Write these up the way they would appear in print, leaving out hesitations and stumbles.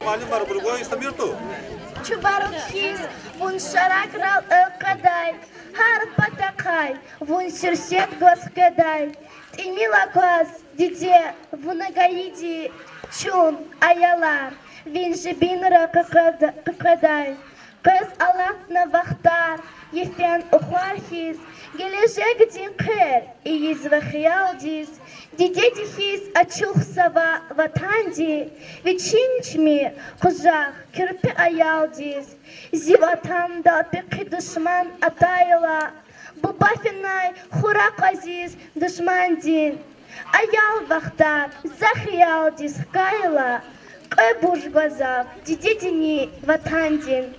Малимар бургой самирту. Чубарукхис, вун шараграл кадай, хар патакай, вун сюрсет госкадай. Ты милокос, диде, вунагаиди, чун, аялар, вин жибинра какадай. Кыз алатна вахтар, ефен ухвархис, гележек динкер, и извахиалдис, дидедихис ачухсава ватанди, вичинчми, кужах, кирпи аялдис, зиватанда пеки душман атайла, бубафинай хурак азиз душмандин, аял вахтар, захиалдис кайла, кой буржгазав, дидедини ватандин.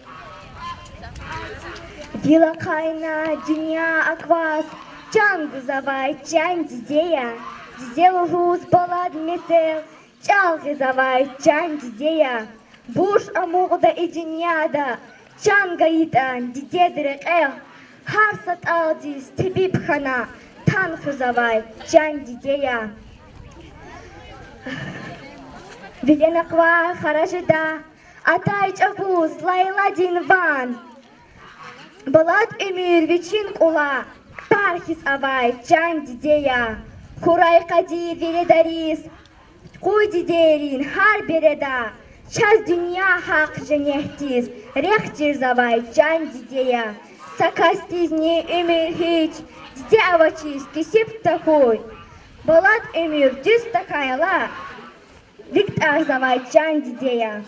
Вила кайна, дюня аквас, чан гузавай, чан дидея, дидел гуз балад месел, чал гузавай, чан дидея, буш амугда и дюняда, чан гаита, дидедрек харсат алдис, тебиб хана, тан гузавай, чан дидея. Вилен аква харажида, атай чагуз, лайладин ван. Балат эмир вечин кула, пархис авай, чан дидея, курай кади веледарис, куй дидерин, хар береда, час дюня хак женехтиз, рехтир завай, чан дидея, сакастиз не эмир хич, диде авачиз, кисип такой, балат эмир дюс такайла, виктар завай, чан дидея.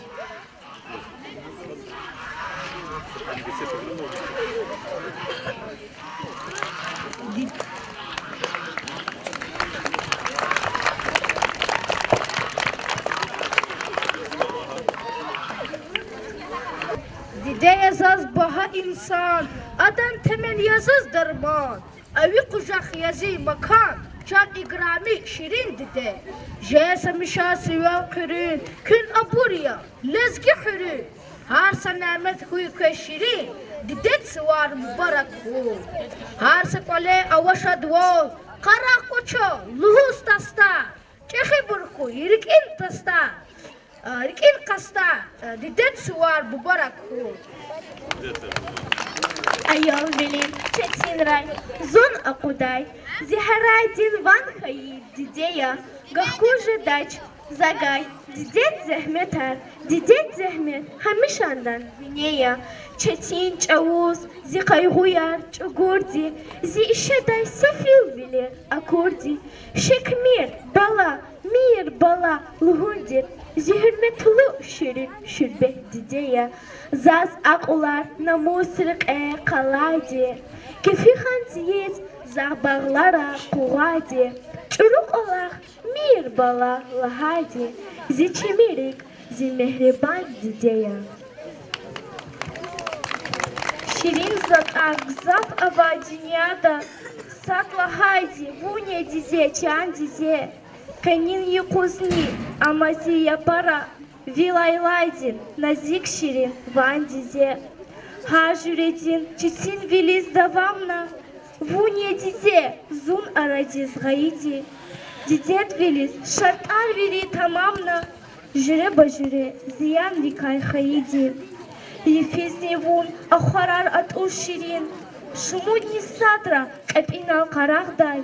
Dide yazaz baha insan, adan temel yazız derman. Evi kucak yazı makan, can igrami şirin dide. Jesa mişa siyav kırın, kün aburiya, lezgi hürün. Har sanamet huy şirin, didet sıvar mübarek hu. Har sekole avaşa dvo, kara koço, luhus tasta. Çehi burku, yirikin tasta. Rikin kasta, didet sıvar mübarek hu. Ayol benim çetin ray, zon akuday, ziharay din van hayı dideya, gahkuja daç, zagay, didet zehmetar, didet zehmet, hamişandan vineya, çetin çavuz, zi kayguyar, çugurdi, zi işeday sefil bilir, akurdi, şekmir, bala, mir bala, luhundir, zi hürmetulu şirin, şürbet dideya, zaz akular, namusrik kalaydi, kefihan ziyiz, zahbağlara kuvadi, çuruk olak, mir bala, lahadi, zi çemirik, zi mehriban dideya. Şirin zat agzaf ava dünyada, satla haydi, vunya dize, çan dize, kanin yukuzni, amazi yapara, vilaylaydin, nazik şirin, van dize, hajüredin, çitin viliz davamna, vunya dize, zun aradiz gaydi, didet viliz, şartar vili tamamna, jüre bajüre, ziyan likay haydi. Ефесни вун, ахарар от уширин, шумудни сатра, капинал карахдай,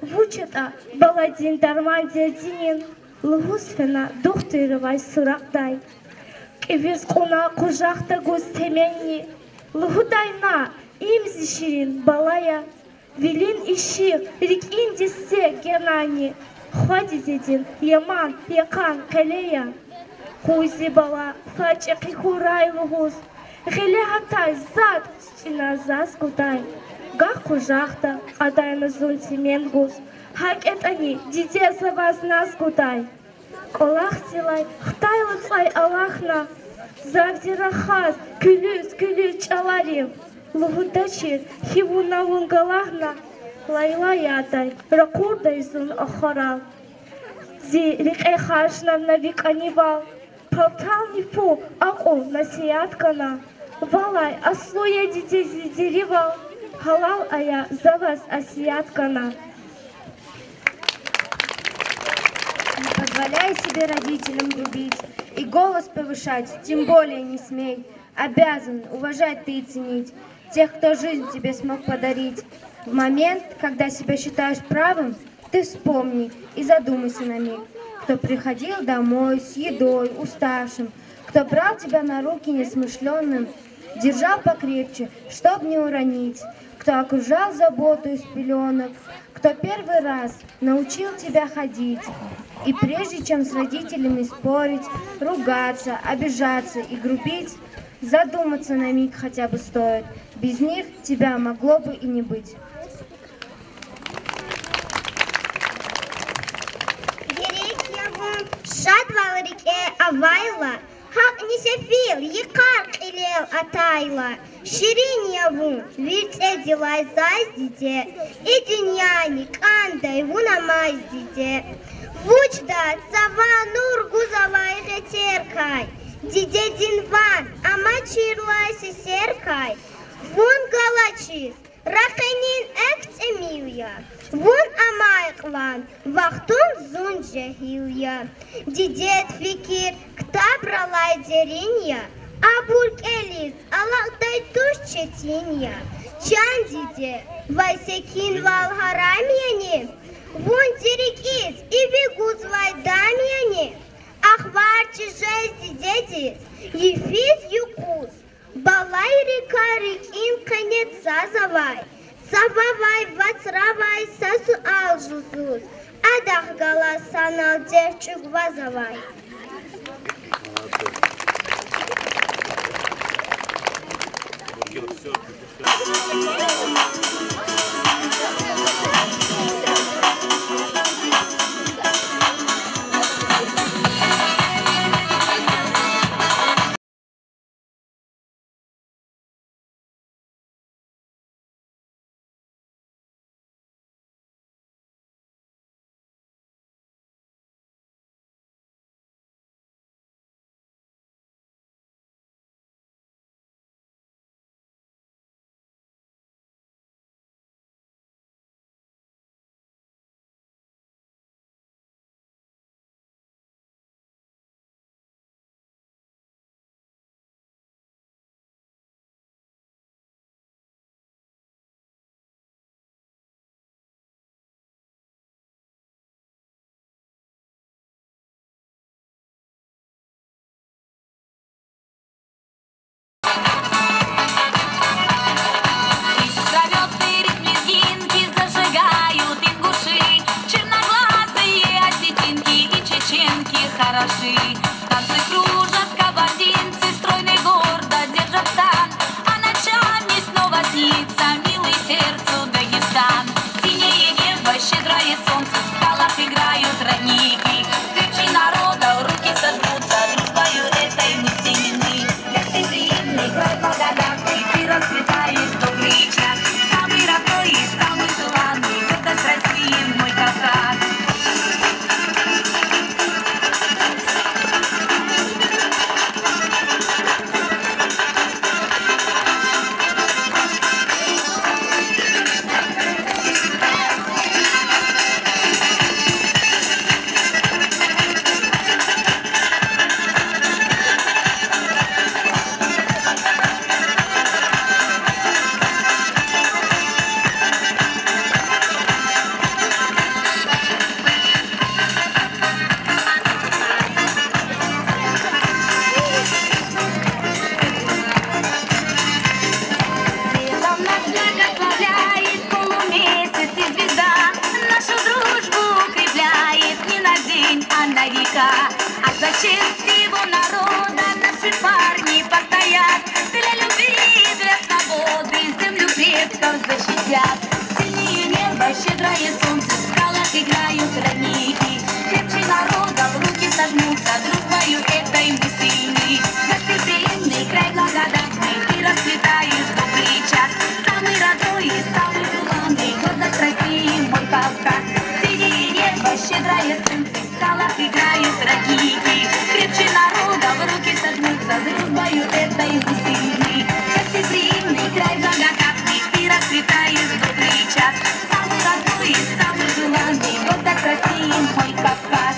вучета, баладин дармандия динин, лгусфена, духтыровай сурахдай. Кевиз куна кужахта гуз теменни, лгудайна, имзи ширин, балая, вилин иши, рикин диссе генани, хвадизедин, яман, якан, калея. Хуйзи бала, фачеки хурай лугус, геле хатай зад, стена заз кудай. Гах кужахта, адай на зунти менгус, хак этани, диде заваз нас кудай. Колах силай, хтай лыцай алахна, завдирахаз, күлүз чаларим. Лугудачир, хивуна лунгалахна, лайла ядай, ракурдай зун охарал. Зи рикай хашна навик анивал. Полтални фу, акул насияткана, валай, аслуя дитя зидеревал, халал ая за вас асияткана. позволяй себе родителям грубить и голос повышать, тем более не смей. Обязан уважать ты и ценить тех, кто жизнь тебе смог подарить. В момент, когда себя считаешь правым, ты вспомни и задумайся на миг, кто приходил домой с едой, уставшим, кто брал тебя на руки несмышленным, держал покрепче, чтоб не уронить, кто окружал заботу из пеленок, кто первый раз научил тебя ходить. И прежде чем с родителями спорить, ругаться, обижаться и грубить, задуматься на миг хотя бы стоит. Без них тебя могло бы и не быть. Шадвал реке Авайла, хак не сефил, якар илел атайла, ширин яву, вирте дилай заздите, и диньяни кандай вунамай здите. Вучда цава нур гузалай гетеркай, диде динван, амачирлай серкай, вун галачис, рахенин экцемилия. Вон амайклан, вахтун зунджахилия, дидет фикир, ктабралай деринья, абуркелис, алахтай туш четинья, чандиде, вайсекин валхарамьяни, вон дирикиц, и бегут вайдамьяни, ахварчи жести дети, ефиз юкус, балай река рекин конец сазавай. Сававай, вацравай, сасу алжузуз, адах галасан алдерчук вазавай. Танцы кружат, кабардинцы, стройный гордо держат стан, а ночами снова снится милый сердцу Дагестан. Синее небо, щедрое солнце, в скалах играют родники, крепче народа руки сожмутся, дружбою этой мы соединены. Гостеприимный край благодатный, ты расцветаешь добрый час, самый родной и самый желанный, гордость России, мой Кавказ. А за честь его народа наши парни постоят, для любви, для свободы землю предков защитят. Синее небо, щедрое солнце, в скалах играют родники, крепче народа в руки сожмутся, дружбою этой мы сильны. Гостеприимный край благодатный, ты расцветаешь добрый час, самый родной и самый желанный, гордость России, мой Кавказ. Синее небо, щедрое солнце, в скалах играют родники, крепче народа в руки сожмутся, дружбою этой мы сильны. Гостеприимный край благодатный, ты расцветаешь добрый час, самый родной и самый желанный, гордость России, мой Кавказ.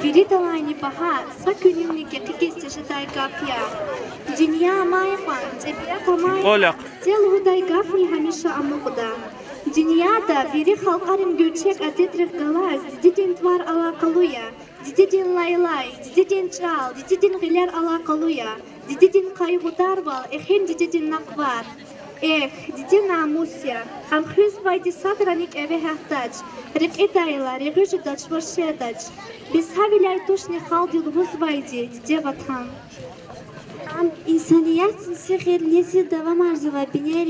Виридалайни баха, сакюнимники кикисти жидай гапья. Динья майхан, цепята майхан, тел гудай гафни хамиша амугда. Диньяда вири халқарим гючек атетрих галаз, дидидин твар ала калуя, дидидин лайлай, дидидин чал, дидидин гиляр ала калуя, дидидин кайгударвал, эхин дидидин наквар. Эх, дидин намусья, хамхриз вайди садраник эве хахтач, рек этайла, регыжидач варшедач, без хавиляй тушни халдил вузвайди, диде ватхан. İnsaniyet sihir nesi devam arzıva biner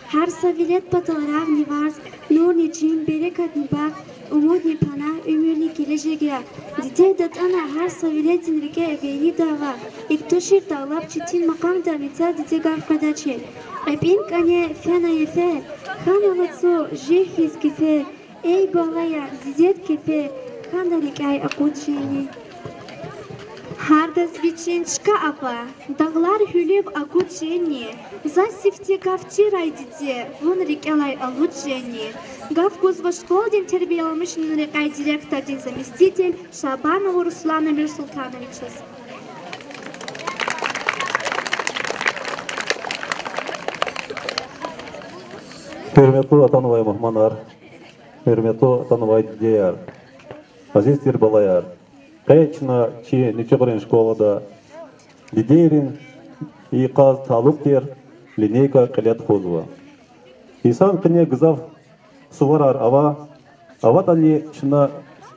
her savilet patalarag nivars nur nicim berekat nibak umut nipana ömür ni geleceğe dite dat ana her saviletin rike eveni dava iktoşir dağlap çitin makam davita dite garfadaçı ebin kane fena yefe kanavatso jehiz kefe ey balaya zizet kefe kandarik ay akutçini Hardaz vichinchka apa, dağlar hülüb agutjeni, zasifte gavçiray dide, vun rikelay alutjeni. Gavguzva школден тербиялмышын рекай директорден заместитель Шабанова Руслана Мирсултановича. Hürmetli atanıvay muhmanar, hürmetli atanıvay diyer, azizdir balayar. Кайчна чи ничегорен школада лидерин и каз талуктер линейка калят хозва. Исан кне гзав суварар аватани чна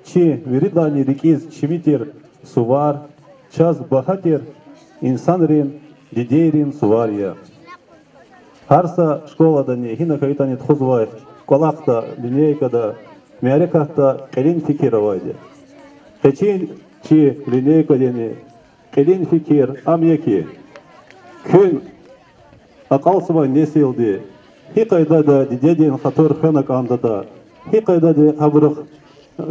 чи виридани рикиз чимитер сувар час бахатер инсанрин лидерин сувария. Харса школада не хина кайтани хозва колакта линейкада мярекахта калин фикировайде. Keçin ki lineyka deni elin fikir amyaki gün akalsıva nesildi hikayda da didedin hatır hanak anda da hikayda da habrık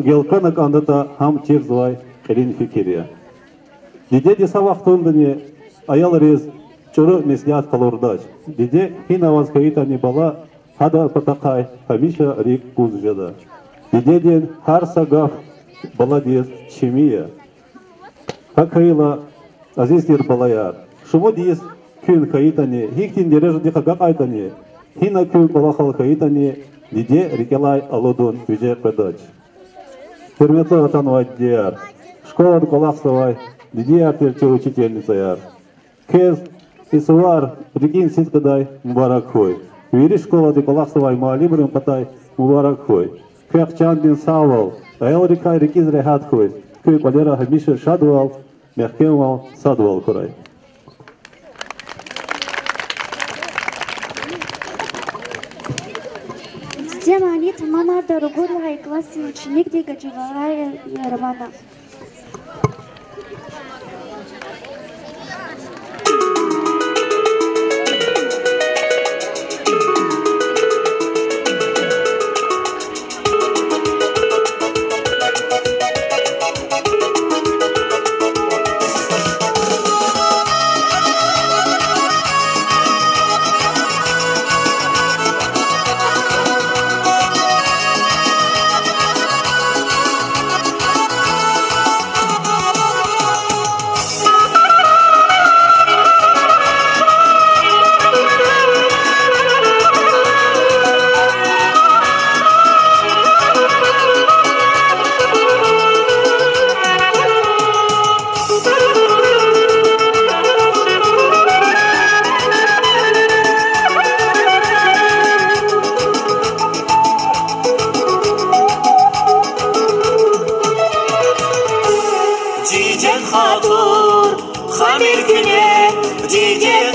gelkanak anda da ham çirzvay elin fikiriya didedi savaktundani ayal rez çuru mesliyat kalordaç dide hin avaz kayitani bala hada patakay hamisha rik kuzjada didedin har sagaf Баладес чемия. Какайла азизтер балаяр. Шумо диес күн каитани, хиктин дережу диха гакайтани, хина күн балахал каитани, диде рикелай алудун виже предач. Хурметлы атанвай диар. Школа колахсавай, диде артерче учительница яр. Кез исуар рикин ситкадай мубарак хой. Вири школа ди колахсавай маалимрым патай мубарак хой. Кэхчан бин савал. Аялрика рикиз рехат хой, кой колера хамиша шадвал, мягкемал садвал корай. Система они тамамар дорогой классе ученик дегачевая Ярвана. Dide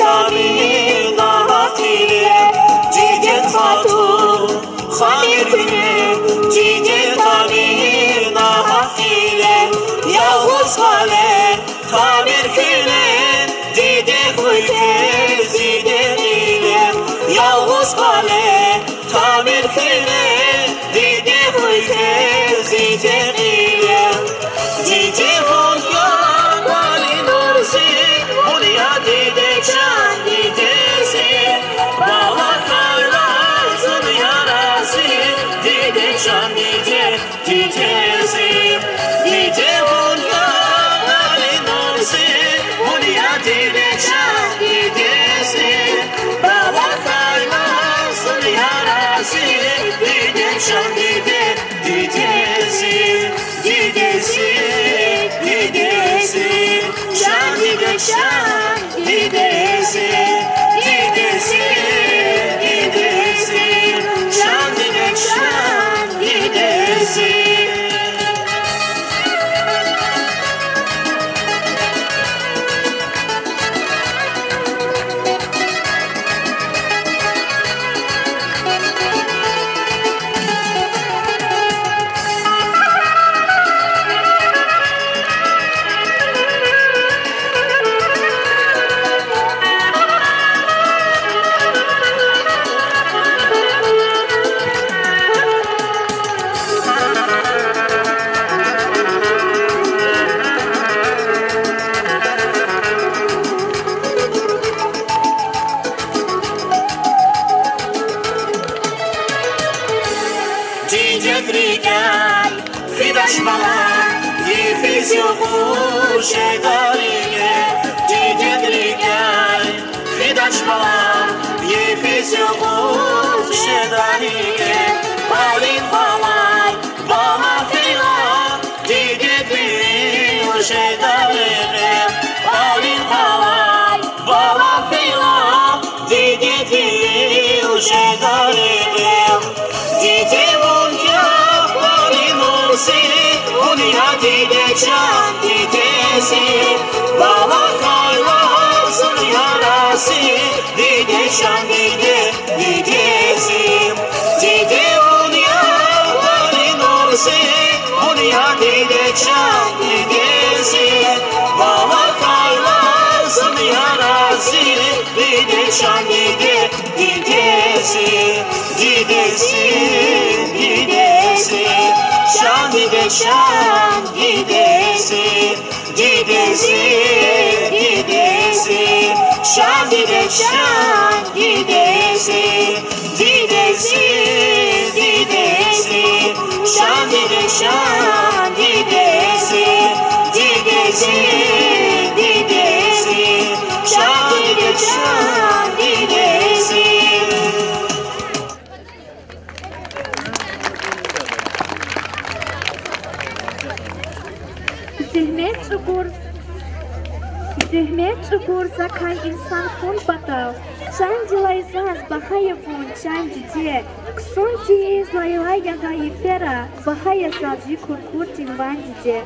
Zehmet çukur zakay insan kun batal. Şan dilayzaz bahaya fun şan dide. Ksun diz layla yaga yefera. Bahaya sazı kurkurtin van dide.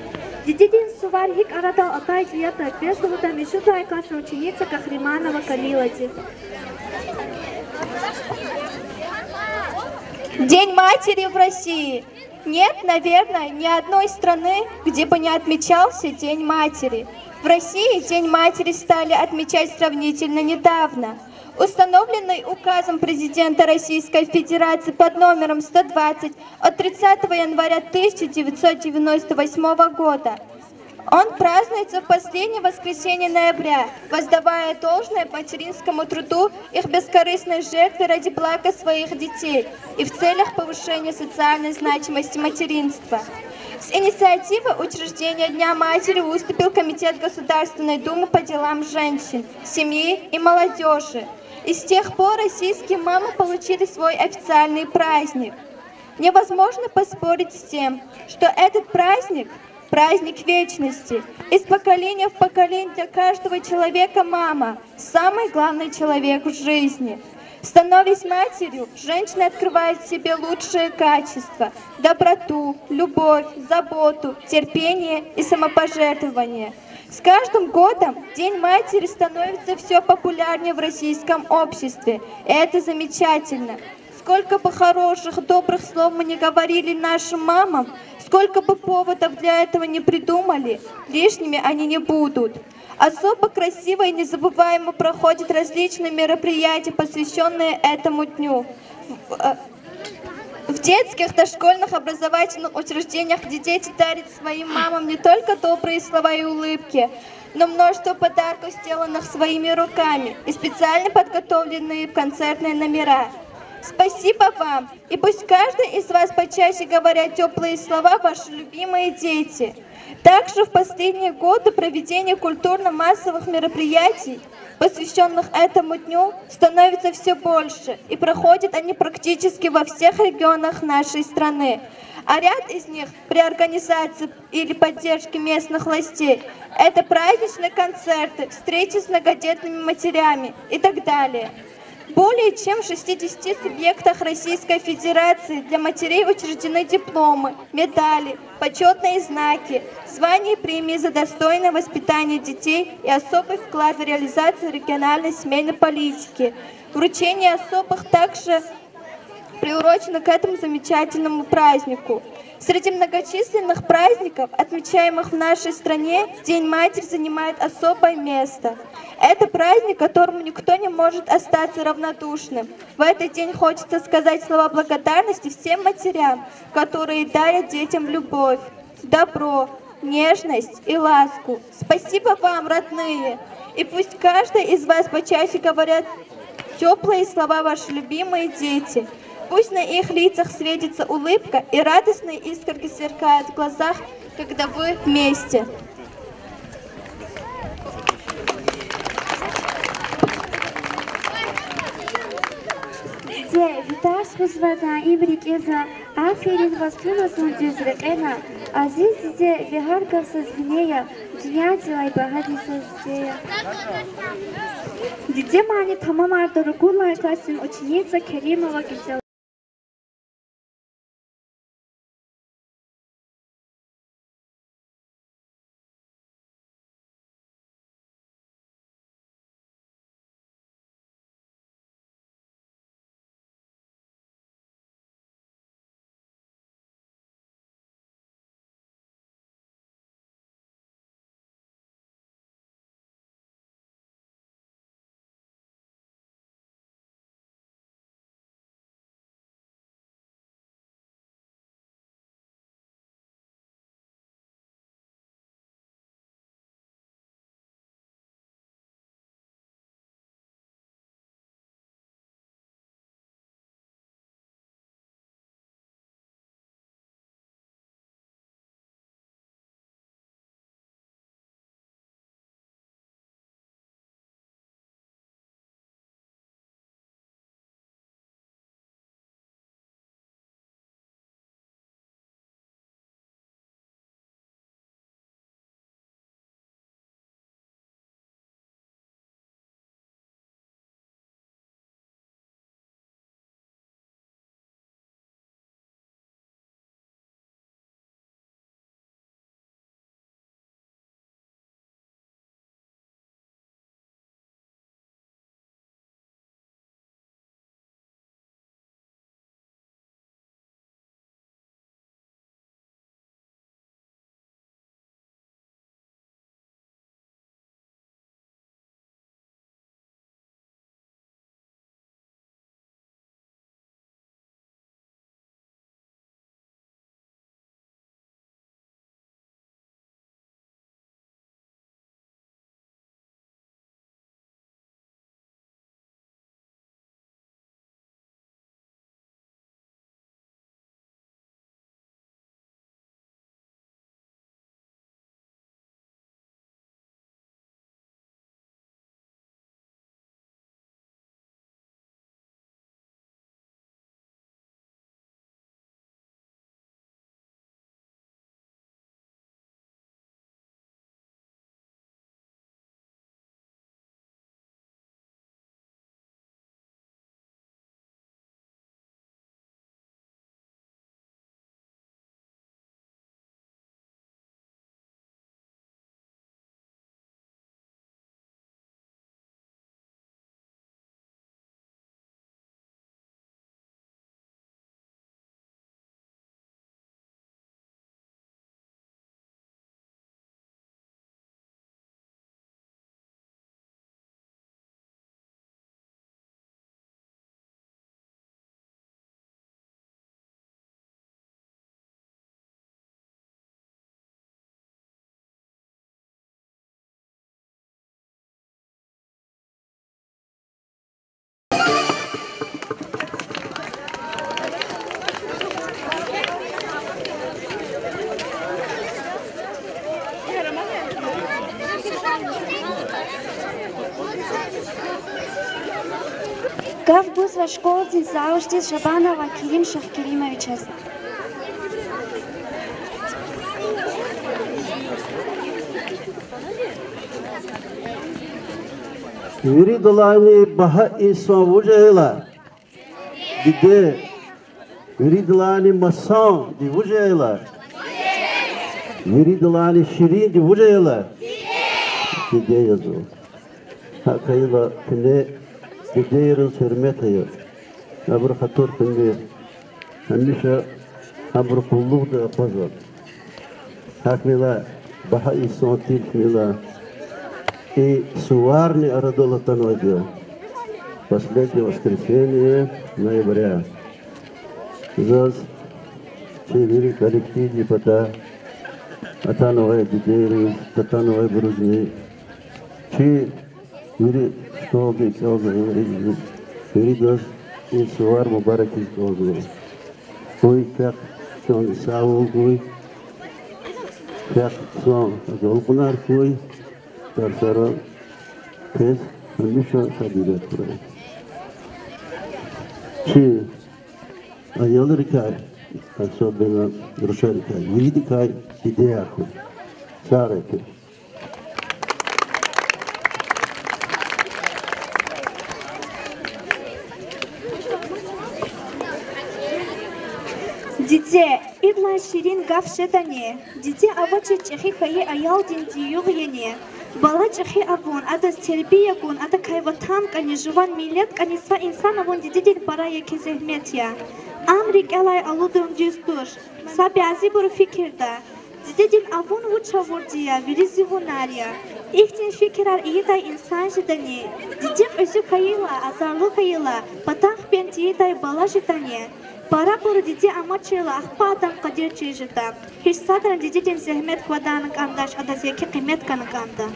Дидин Сувархик Арадал Атай Диета Песовата Мишута и классная ученица Кахриманова Калилади. День матери в России. Нет, наверное, ни одной страны, где бы не отмечался День матери. В России День матери стали отмечать сравнительно недавно. Установленный указом президента Российской Федерации под номером 120 от 30 января 1998 года. Он празднуется в последнее воскресенье ноября, воздавая должное материнскому труду, их бескорыстной жертве ради блага своих детей и в целях повышения социальной значимости материнства. С инициативой учреждения Дня матери выступил Комитет Государственной Думы по делам женщин, семьи и молодежи. И с тех пор российские мамы получили свой официальный праздник. Невозможно поспорить с тем, что этот праздник – праздник вечности. Из поколения в поколение для каждого человека мама – самый главный человек в жизни. Становясь матерью, женщина открывает в себе лучшие качества – доброту, любовь, заботу, терпение и самопожертвование. С каждым годом День матери становится все популярнее в российском обществе, и это замечательно. Сколько бы хороших, добрых слов мы не говорили нашим мамам, сколько бы поводов для этого не придумали, лишними они не будут. Особо красиво и незабываемо проходят различные мероприятия, посвященные этому дню. В детских, дошкольных, образовательных учреждениях, где дети дарят своим мамам не только добрые слова и улыбки, но множество подарков, сделанных своими руками, и специально подготовленные концертные номера. Спасибо вам, и пусть каждый из вас почаще говорят теплые слова ваши любимые дети. Также в последние годы проведение культурно-массовых мероприятий, посвященных этому дню, становится все больше, и проходят они практически во всех регионах нашей страны. А ряд из них при организации или поддержке местных властей – это праздничные концерты, встречи с многодетными матерями и так далее. Более чем в 60 субъектах Российской Федерации для матерей учреждены дипломы, медали, почетные знаки, звания и премии за достойное воспитание детей и особый вклад в реализацию региональной семейной политики. Вручение особых также приурочено к этому замечательному празднику. Среди многочисленных праздников, отмечаемых в нашей стране, День матери занимает особое место. Это праздник, которому никто не может остаться равнодушным. В этот день хочется сказать слова благодарности всем матерям, которые дарят детям любовь, добро, нежность и ласку. Спасибо вам, родные! И пусть каждый из вас почаще говорят теплые слова ваши любимые дети. Пусть на их лицах светится улыбка и радостные искорки сверкают в глазах, когда вы вместе. Виташ Хусвата Ибрикеза, Афирин Вастунасун Дизрекена, Азиз Дизе Вигаркавса Звинея, Днятила и Багадиса Здея. Диде Мани Тамамар Дорогулая классин ученица Керимова Гизела. Гав бузва школци заушти Шабанова Кирим Шахкиримовичас. Viridolani baha iswa vujela. Dide. Viridolani masan di vujela. Viridolani şirin di vujela. Dide yazıyor. Hakayla kine dide yarın hürmet ayır. Abur hatur kine. Hamisha abur kulluk da apazor. Hakmila baha iswa tilkmila. И суварни Арадолатанодио. Последнее воскресенье ноября. Заз чевери коллективни пота Атановая дидери, Татановая брузни. Чи вири что бы кёза вири Феридос и Сувар Мубарак из Голгова. Ой, как сон Саул гой, как сон Голгунар гой, Тарсара, Кес, Миша Сабират Курай. Чи, Аялрикай, особенно Рушарикай, Видикай, Идеяку, Сареки. Диде, идла ширин гавшедане, диде авачи чехи хае аял динди югьене, бала чехи авон, ада тербия гун, ада кайватан кани жуван милет кани са инсан авон диде дил барая кезехметия. Амрик элай алудун джистуш, саби азибур фикирда, диде дил авон вуча вордия, виризи вунария. Ихтин фикирар иедай инсан жидане, диде özü kayıla, azarlı kayıla, patah bent iyeday bala jidane. Пора пора диде амачила ахпадан кадир чижита. Хиш садран диде дин зехмет хваданак андаш адазеки қимет канак анда.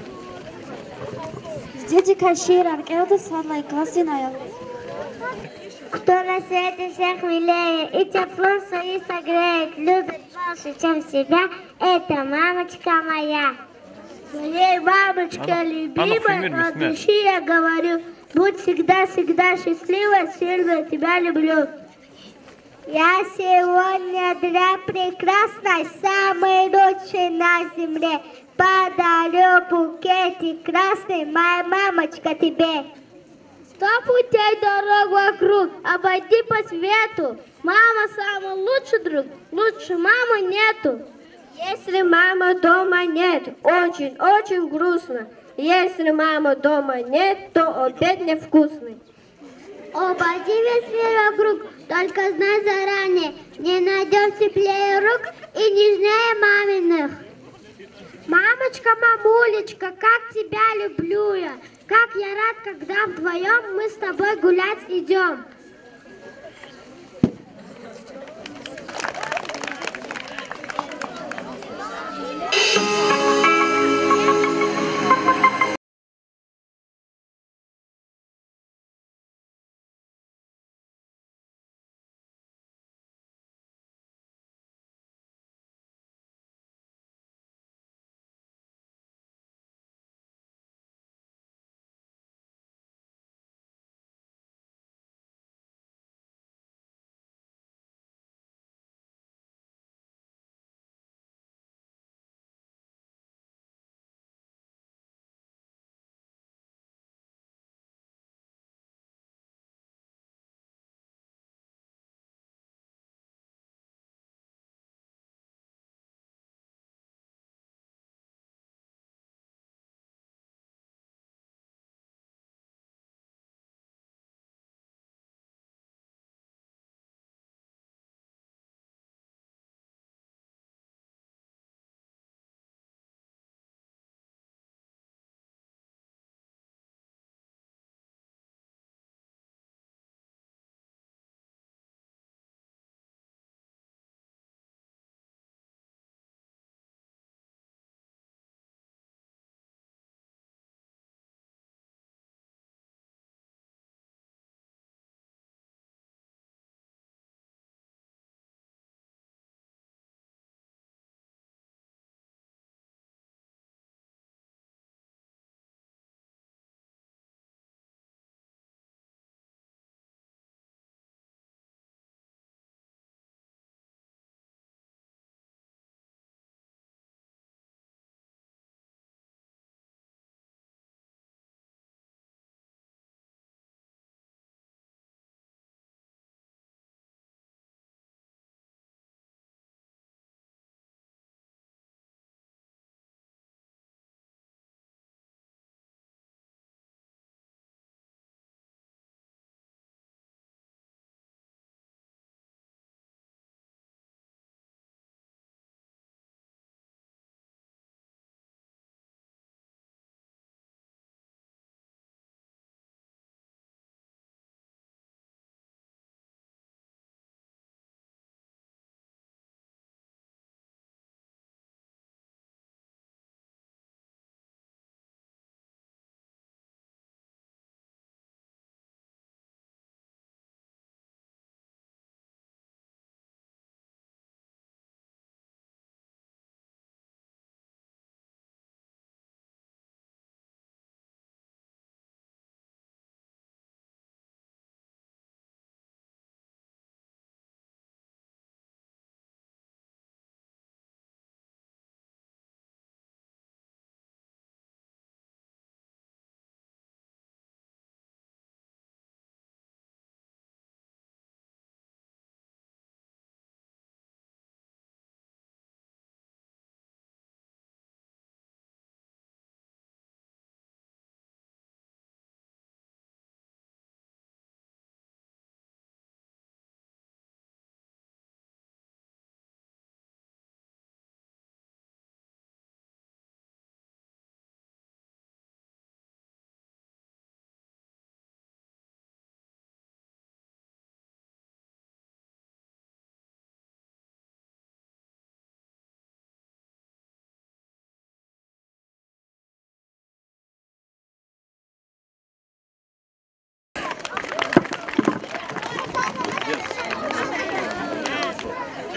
Диде кашир аркелда садлай классин аял. Кто на свете всех милее и теплом свои согреет, любит больше, чем себя, это мамочка моя. Своей мамочка любимая, от души я говорю, будь всегда счастлива, сильно тебя люблю. Я сегодня для прекрасной, самой лучшей на земле подарю букетик красный, моя мамочка, тебе. 100 путей дорог вокруг, обойди по свету. Мама самый лучший друг, лучше мамы нету. Если мамы дома нет, очень грустно. Если мамы дома нет, то обед невкусный. Обойди весь мир вокруг, только знай заранее, не найдешь теплее рук и нежнее маминых. Мамочка, мамулечка, как тебя люблю я, как я рад, когда вдвоем мы с тобой гулять идем.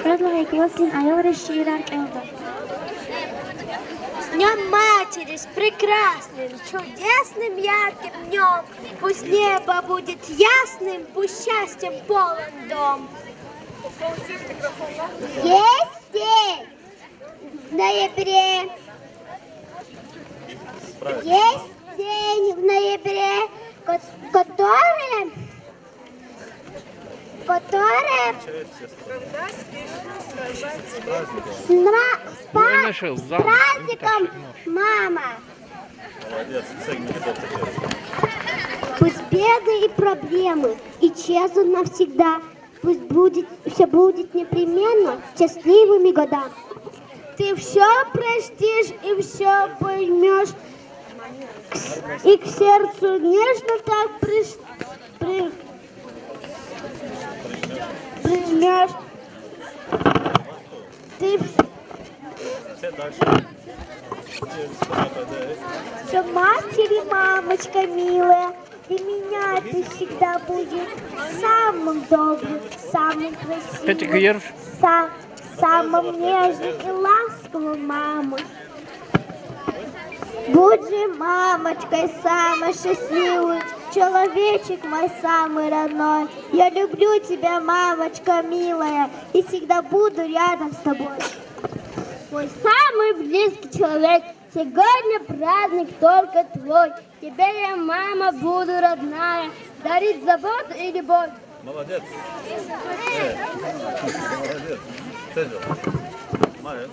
Предлагай классин айол реширар элда. С Днем Матери, с прекрасным, чудесным, ярким днем. Пусть небо будет ясным, пусть счастьем полон дом. Есть день в ноябре. Есть день в ноябре, который с праздником, мама. Пусть беды и проблемы исчезнут навсегда. Пусть все будет непременно счастливыми года. Ты все простишь и все поймешь, и к сердцу нежно так прижмешь. Ты все матери, мамочка милая, для меня ты всегда будешь самым добрым, самым красивым, самым нежным и ласковым мамой. Будь же мамочкой самой счастливой, человечек мой самый родной. Я люблю тебя, мамочка милая, и всегда буду рядом с тобой. Мой самый близкий человек, сегодня праздник только твой. Теперь я, мама, буду родная, дарить заботу и любовь. Молодец. Молодец. Молодец.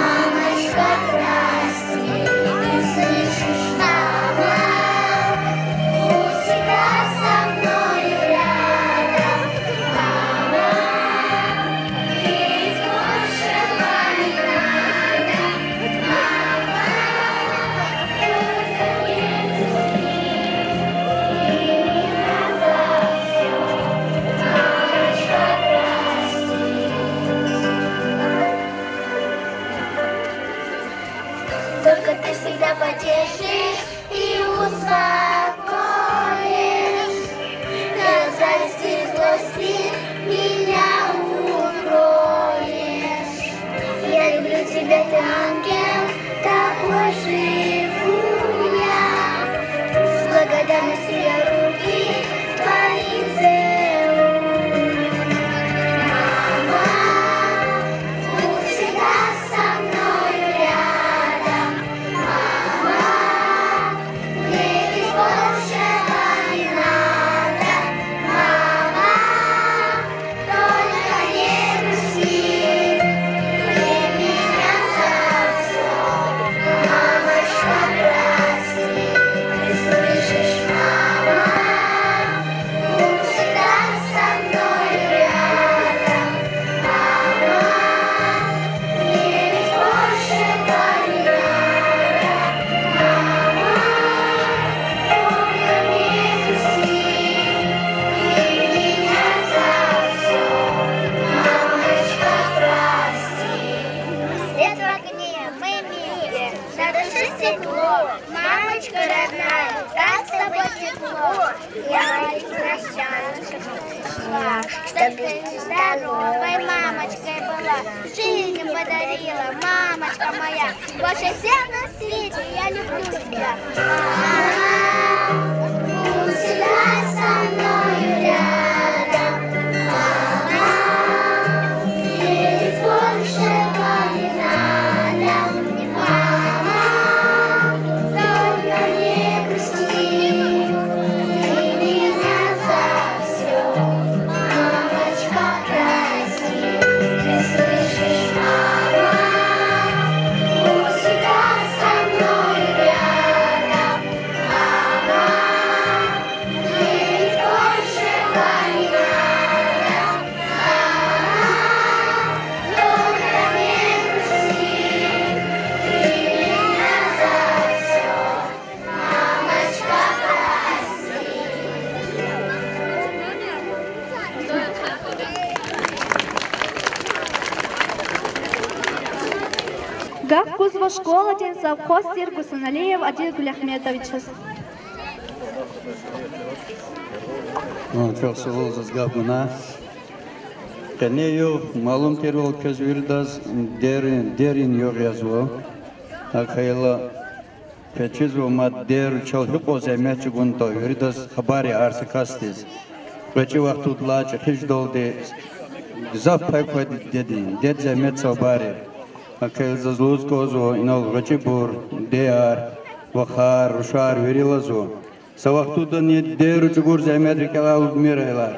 Мамочка, прости. Чтоб ты здоровой мамочкой была, жизнь подарила, мамочка моя. Больше всех на свете я люблю тебя. Мама, будь всегда со мною рядом. Мама, верить большего не надо. Мама, только не грусти, ты меня за все. Мамочка, прости, ты слышишь, мама, будь всегда со мной рядом. Мама, верить большего не надо. Мама, только не грусти, ты меня за все. Мамочка, прости. Гав Кузова школа ден совхоз Гусаналиев Адил Гуляхметович. Çok sağ olun gabına. Keneyo malum terol kezvirdas derin yok yazıyor. Akayla peçizo madder çalhıp o zemet çugunto virdas habari arsı kastis. Peçi vaktu tlaç hiç dolde zap pay pay dedin. Ded zemet sabari. Akayla zazluz kozo inol vachibur dear vahar rushar virilazo. Savaktu da ne der çugur zemet rikalau miraylar.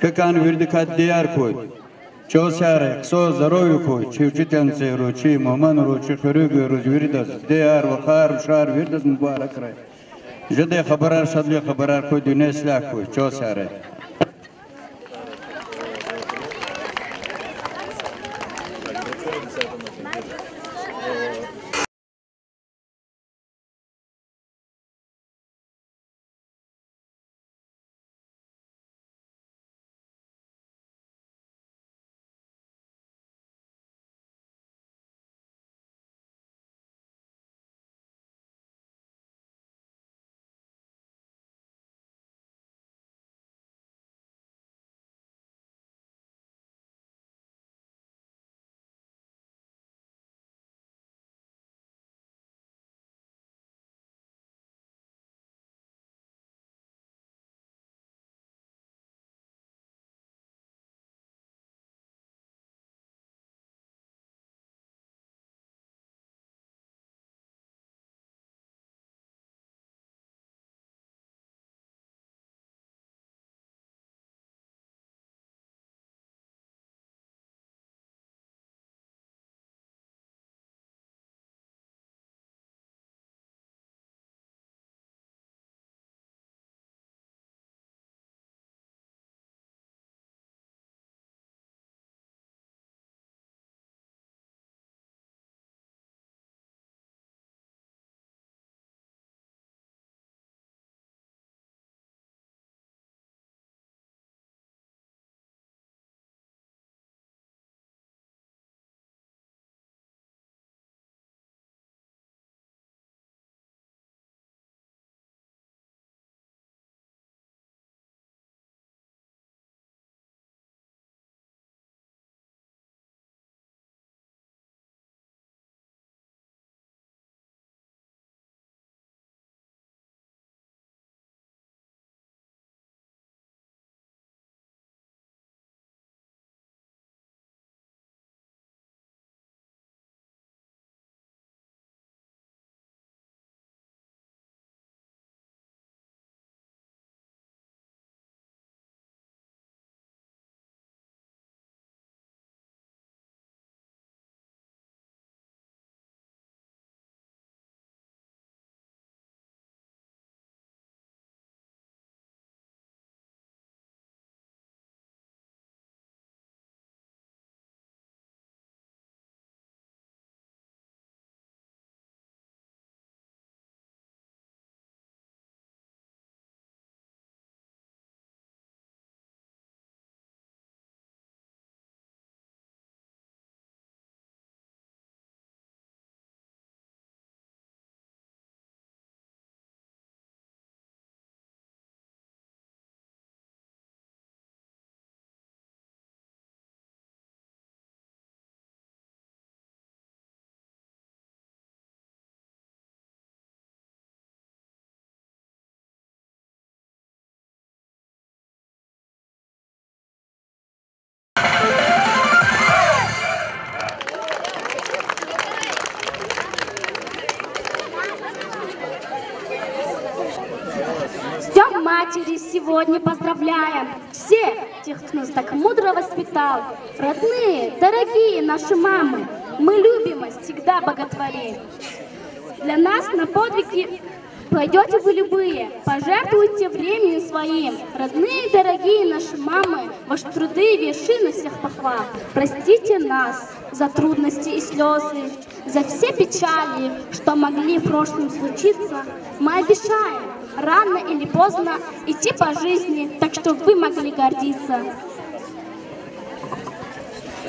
Какан вердикат диаркой, чосяре, ксо здоровьюкой, чи учительницеру, чи мамануру, чи хирургу вердас, диар, вахар, шар, вердас мубарак рай. Жаде хабарар шадле хабарар кой дюнеслякой, чосяре. сегодня поздравляем всех тех, кто нас так мудро воспитал. Родные, дорогие наши мамы, мы любим вас, всегда боготворим. Для нас на подвиги пойдете вы любые, пожертвуйте временем своим. Родные, дорогие наши мамы, ваши труды и вершины всех похвал. Простите нас за трудности и слезы, за все печали, что могли в прошлом случиться. Мы обещаем рано или поздно идти по жизни, так что вы могли гордиться.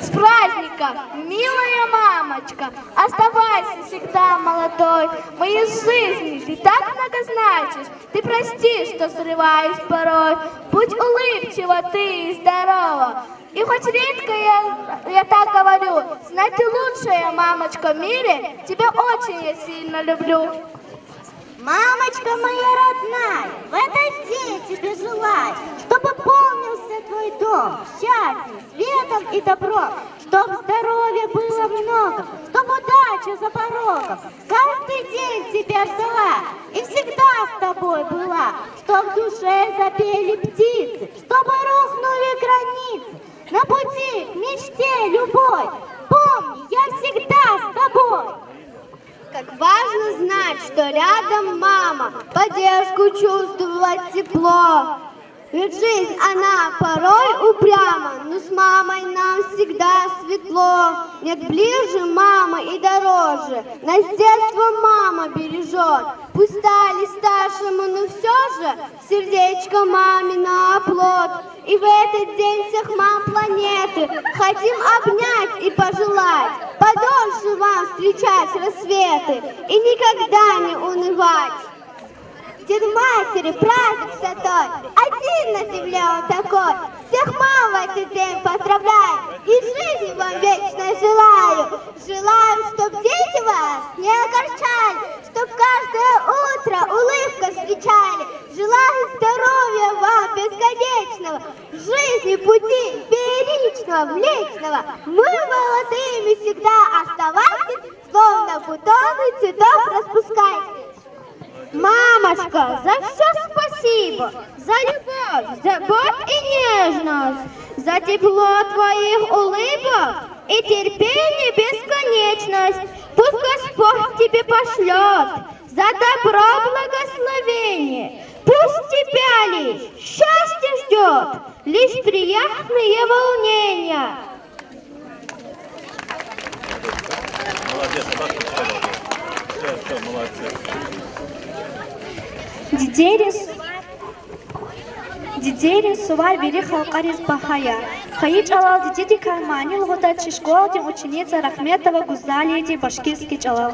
С праздником, милая мамочка, оставайся всегда молодой. В моей жизни ты так много значишь, ты прости, что срываюсь порой. Будь улыбчива ты и здорова. И хоть редко я так говорю, знай, ты лучшая мамочка в мире, тебя очень я сильно люблю. Мамочка моя родная, в этот день тебе желаю, чтобы помнился твой дом, счастьем, светом и добром, чтоб здоровья было много, чтоб удача за порогом каждый день тебя ждала и всегда с тобой была, чтоб в душе запели птицы, чтобы рухнули границы, на пути к мечте любой, помни, я всегда с тобой. Как важно знать, что рядом мама, поддержку чувствовать тепло. Ведь жизнь, она порой упряма, но с мамой нам всегда светло. Нет ближе мамы и дороже, нас с детства мама бережет. Пусть стали старшему, но все же сердечко мамино оплот. И в этот день всех мам планеты хотим обнять и пожелать подольше вам встречать рассветы и никогда не унывать. Дед Матери, праздник святой, один на земле он такой. Всех мам в этот день поздравляю и жизни вам вечно желаю. Желаю, чтоб дети вас не огорчали, чтоб каждое утро улыбка встречали. Желаю здоровья вам бесконечного, жизни пути фееричного, млечного. Вы молодыми всегда оставайтесь, словно бутоны цветов распускайтесь. Мамочка, за все спасибо, за любовь, заботу и нежность, за тепло твоих улыбок и терпение бесконечность. Пусть Господь тебе пошлет за добро благословение. Пусть тебя лишь счастье ждет, лишь приятные волнения. Дидерис сувар бери халқарис бахая. Хаич алал дидиди карманил года чешколдин ученица Рахметова Гузалии башкирский чалал.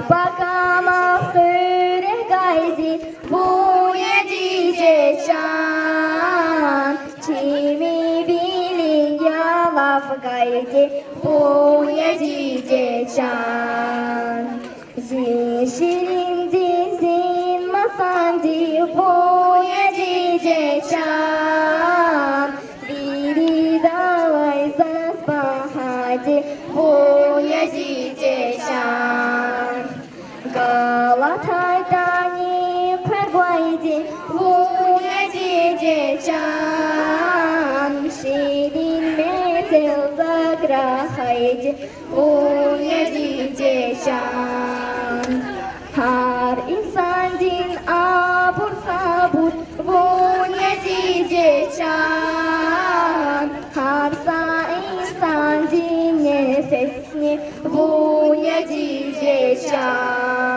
Bakama hıre gaydi bu yedice can. Kimi bilin yalaf gaydi bu yedice can. Zişirin dizin masandi bu yedice can. Biri davay zasbahadi bu yedice can. Galatay'dani pervaydi bu yedice can. Şirin metel zagrahaydi bu yedice can. Har insan din abur sabur bu yedice can. Har sa insan din nefesni bu yedice can.